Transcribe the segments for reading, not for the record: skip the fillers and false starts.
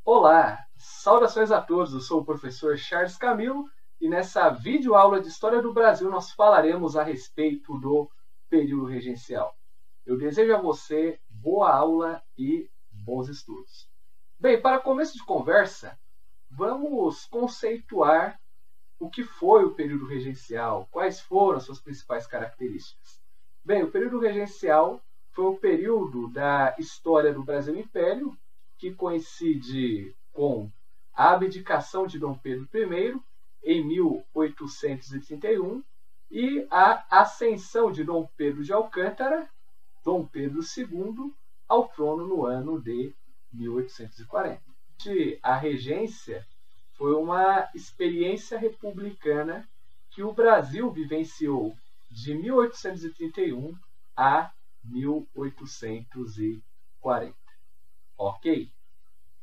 Olá, saudações a todos, eu sou o professor Charles Camilo e nessa videoaula de História do Brasil nós falaremos a respeito do período regencial. Eu desejo a você boa aula e bons estudos. Bem, para começo de conversa, vamos conceituar o que foi o período regencial, quais foram as suas principais características. Bem, o período regencial foi o período da história do Brasil Império, que coincide com a abdicação de Dom Pedro I em 1831 e a ascensão de Dom Pedro de Alcântara, Dom Pedro II, ao trono no ano de 1840. A regência foi uma experiência republicana que o Brasil vivenciou de 1831 a 1840. Ok?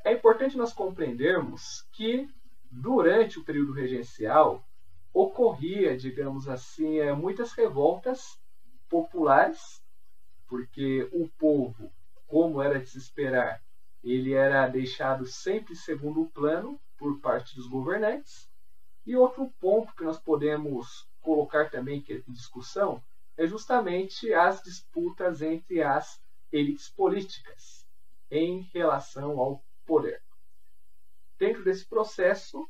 É importante nós compreendermos que durante o período regencial ocorria, digamos assim, muitas revoltas populares, porque o povo, como era de se esperar, ele era deixado sempre em segundo plano por parte dos governantes. E outro ponto que nós podemos colocar também em discussão é justamente as disputas entre as elites políticas em relação ao poder. Dentro desse processo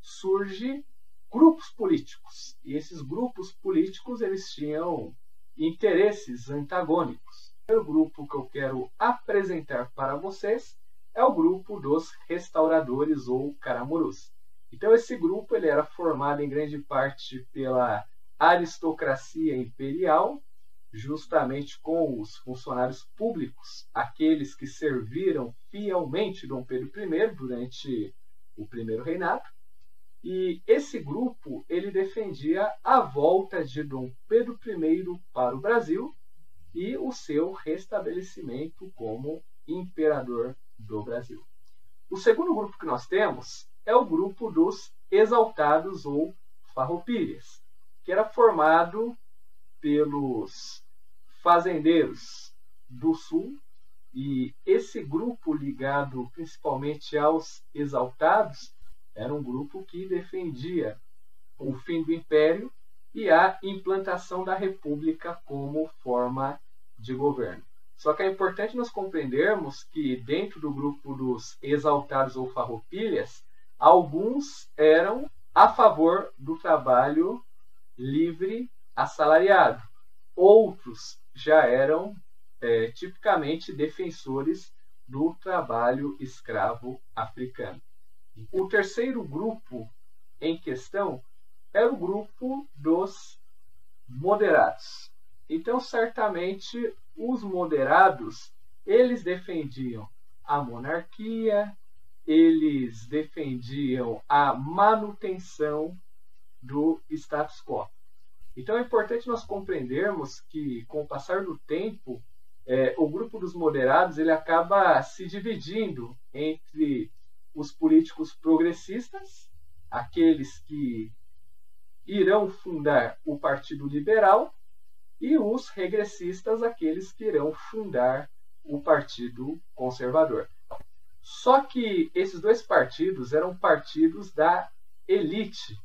surgem grupos políticos, e esses grupos políticos eles tinham interesses antagônicos. O primeiro grupo que eu quero apresentar para vocês é o grupo dos restauradores ou caramurus. Então esse grupo ele era formado em grande parte pela aristocracia imperial, justamente com os funcionários públicos, aqueles que serviram fielmente Dom Pedro I durante o primeiro reinado. E esse grupo ele defendia a volta de Dom Pedro I para o Brasil e o seu restabelecimento como imperador do Brasil. O segundo grupo que nós temos é o grupo dos exaltados ou farroupilhas, que era formado pelos fazendeiros do sul, e esse grupo ligado principalmente aos exaltados era um grupo que defendia o fim do império e a implantação da república como forma de governo. Só que é importante nós compreendermos que dentro do grupo dos exaltados ou farroupilhas, alguns eram a favor do trabalho livre assalariado. Outros já eram tipicamente defensores do trabalho escravo africano. O terceiro grupo em questão era o grupo dos moderados. Então, certamente, os moderados, eles defendiam a monarquia, eles defendiam a manutenção do status quo. Então é importante nós compreendermos que, com o passar do tempo, o grupo dos moderados ele acaba se dividindo entre os políticos progressistas, aqueles que irão fundar o Partido Liberal, e os regressistas, aqueles que irão fundar o Partido Conservador. Só que esses dois partidos eram partidos da elite.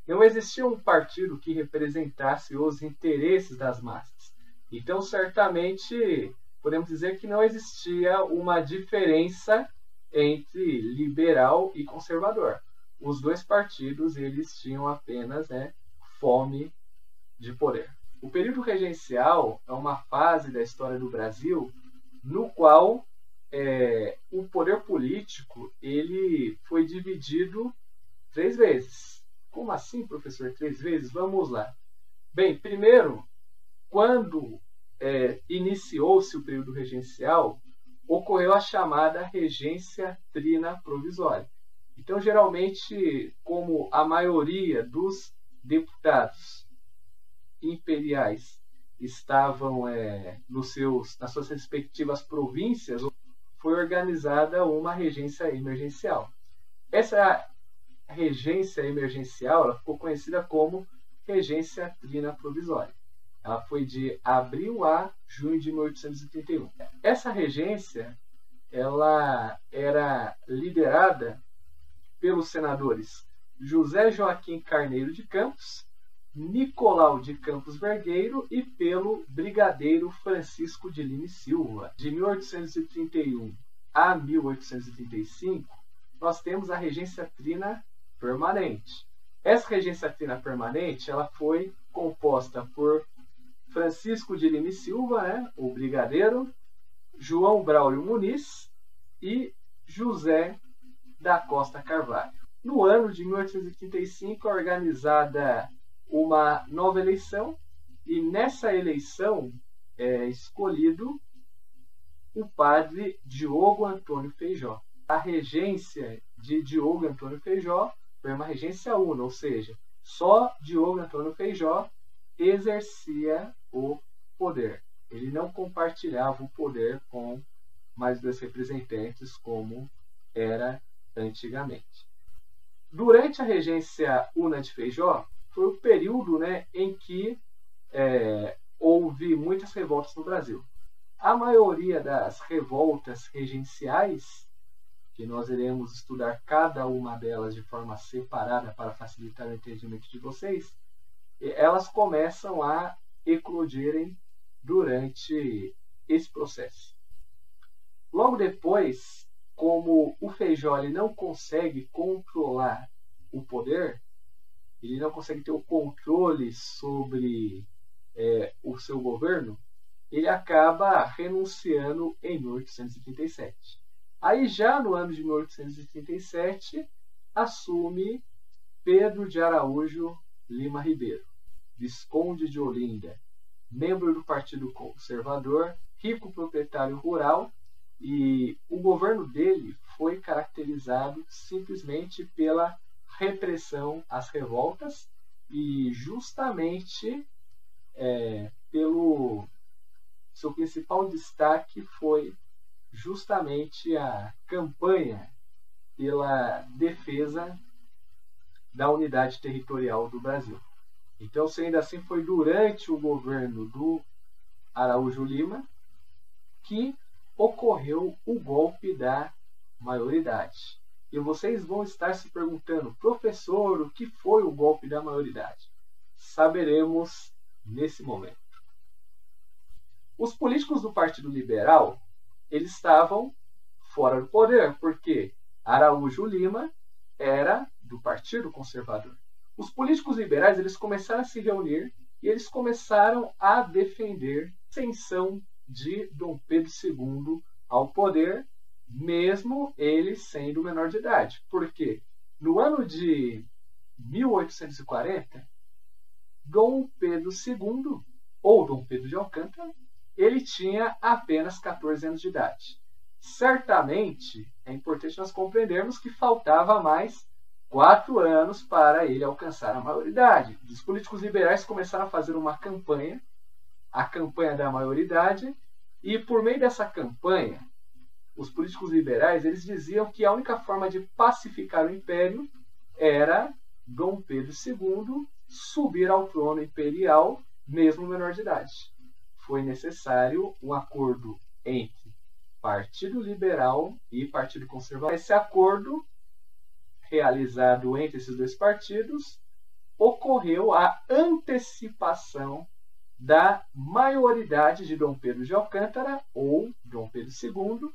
Não existia um partido que representasse os interesses das massas. Então, certamente, podemos dizer que não existia uma diferença entre liberal e conservador. Os dois partidos eles tinham apenas fome de poder. O período regencial é uma fase da história do Brasil no qual o poder político ele foi dividido 3 vezes. Como assim, professor, 3 vezes? Vamos lá. Bem, primeiro, quando iniciou-se o período regencial, ocorreu a chamada regência trina provisória. Então, geralmente, como a maioria dos deputados imperiais estavam nas suas respectivas províncias, foi organizada uma regência emergencial. Essa regência emergencial ela ficou conhecida como regência trina provisória. Ela foi de abril a junho de 1831. Essa regência ela era liderada pelos senadores José Joaquim Carneiro de Campos, Nicolau de Campos Vergueiro e pelo brigadeiro Francisco de Lima e Silva. De 1831 a 1835, nós temos a regência trina permanente. Essa regência trina permanente ela foi composta por Francisco de Lima e Silva, o brigadeiro, João Braulio Muniz e José da Costa Carvalho. No ano de 1835 é organizada uma nova eleição e nessa eleição é escolhido o padre Diogo Antônio Feijó. A regência de Diogo Antônio Feijó foi uma regência una, ou seja, só Diogo Antônio Feijó exercia o poder. Ele não compartilhava o poder com mais dois representantes como era antigamente. Durante a regência una de Feijó, foi o período em que houve muitas revoltas no Brasil. A maioria das revoltas regenciais, que nós iremos estudar cada uma delas de forma separada para facilitar o entendimento de vocês, elas começam a eclodirem durante esse processo. Logo depois, como o Feijó ele não consegue controlar o poder, ele não consegue ter o controle sobre o seu governo, ele acaba renunciando em 1837. Aí já no ano de 1837, assume Pedro de Araújo Lima Ribeiro, Visconde de Olinda, membro do Partido Conservador, rico proprietário rural, e o governo dele foi caracterizado simplesmente pela repressão às revoltas e justamente pelo seu principal destaque foi justamente a campanha pela defesa da unidade territorial do Brasil. Então, sendo assim, foi durante o governo do Araújo Lima que ocorreu o golpe da maioridade. E vocês vão estar se perguntando, professor, o que foi o golpe da maioridade? Saberemos nesse momento. Os políticos do Partido Liberal, eles estavam fora do poder, porque Araújo Lima era do Partido Conservador. Os políticos liberais eles começaram a se reunir e eles começaram a defender a ascensão de Dom Pedro II ao poder, mesmo ele sendo menor de idade. Porque no ano de 1840, Dom Pedro II, ou Dom Pedro de Alcântara, ele tinha apenas 14 anos de idade. Certamente, é importante nós compreendermos que faltava mais 4 anos para ele alcançar a maioridade. Os políticos liberais começaram a fazer uma campanha, a campanha da maioridade, e por meio dessa campanha, os políticos liberais eles diziam que a única forma de pacificar o império era Dom Pedro II subir ao trono imperial, mesmo menor de idade. Foi necessário um acordo entre Partido Liberal e Partido Conservador. Esse acordo, realizado entre esses dois partidos, ocorreu a antecipação da maioridade de Dom Pedro de Alcântara, ou Dom Pedro II,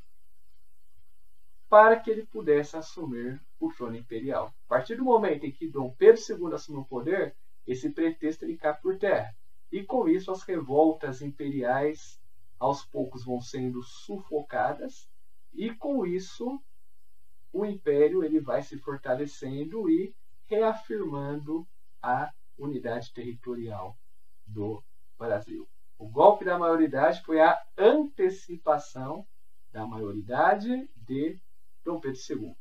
para que ele pudesse assumir o trono imperial. A partir do momento em que Dom Pedro II assumiu o poder, esse pretexto ele cai por terra. E com isso as revoltas imperiais aos poucos vão sendo sufocadas e com isso o império ele vai se fortalecendo e reafirmando a unidade territorial do Brasil. O golpe da maioridade foi a antecipação da maioridade de Dom Pedro II.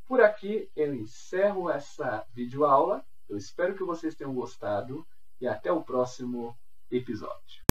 Por aqui eu encerro essa videoaula. Eu espero que vocês tenham gostado e até o próximo episódio.